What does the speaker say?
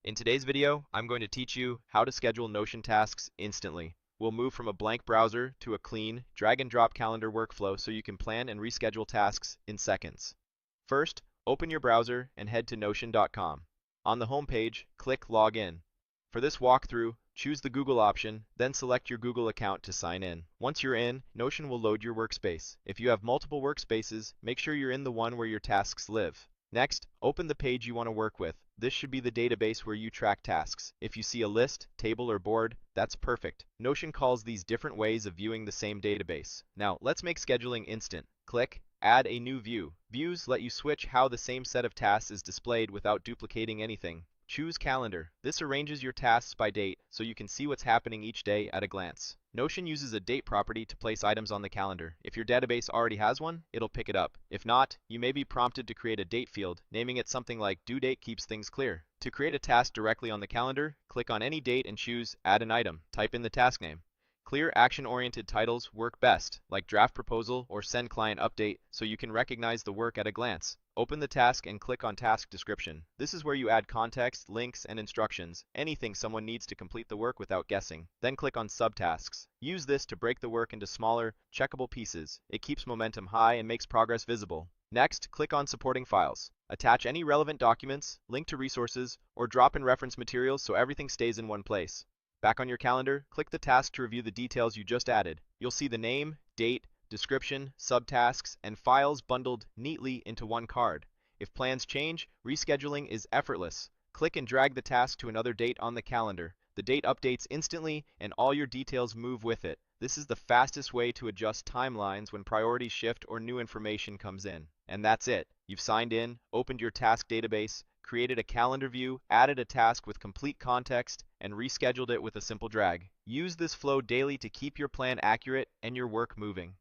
In today's video, I'm going to teach you how to schedule Notion tasks instantly. We'll move from a blank browser to a clean, drag and drop calendar workflow so you can plan and reschedule tasks in seconds. First, open your browser and head to Notion.com. On the home page, click Login. For this walkthrough, choose the Google option, then select your Google account to sign in. Once you're in, Notion will load your workspace. If you have multiple workspaces, make sure you're in the one where your tasks live. Next, open the page you want to work with. This should be the database where you track tasks. If you see a list, table, or board, that's perfect. Notion calls these different ways of viewing the same database. Now, let's make scheduling instant. Click Add a new view. Views let you switch how the same set of tasks is displayed without duplicating anything. Choose Calendar. This arranges your tasks by date so you can see what's happening each day at a glance. Notion uses a date property to place items on the calendar. If your database already has one, it'll pick it up. If not, you may be prompted to create a date field. Naming it something like due date keeps things clear. To create a task directly on the calendar, click on any date and choose Add an item. Type in the task name. Clear action-oriented titles work best, like draft proposal or send client update, so you can recognize the work at a glance. Open the task and click on task description. This is where you add context, links, and instructions, anything someone needs to complete the work without guessing. Then click on subtasks. Use this to break the work into smaller, checkable pieces. It keeps momentum high and makes progress visible. Next, click on supporting files. Attach any relevant documents, link to resources, or drop in reference materials so everything stays in one place. Back on your calendar, click the task to review the details you just added. You'll see the name, date, description, subtasks, and files bundled neatly into one card. If plans change, rescheduling is effortless. Click and drag the task to another date on the calendar. The date updates instantly and all your details move with it. This is the fastest way to adjust timelines when priorities shift or new information comes in. And that's it. You've signed in, opened your task database, created a calendar view, added a task with complete context, and rescheduled it with a simple drag. Use this flow daily to keep your plan accurate and your work moving.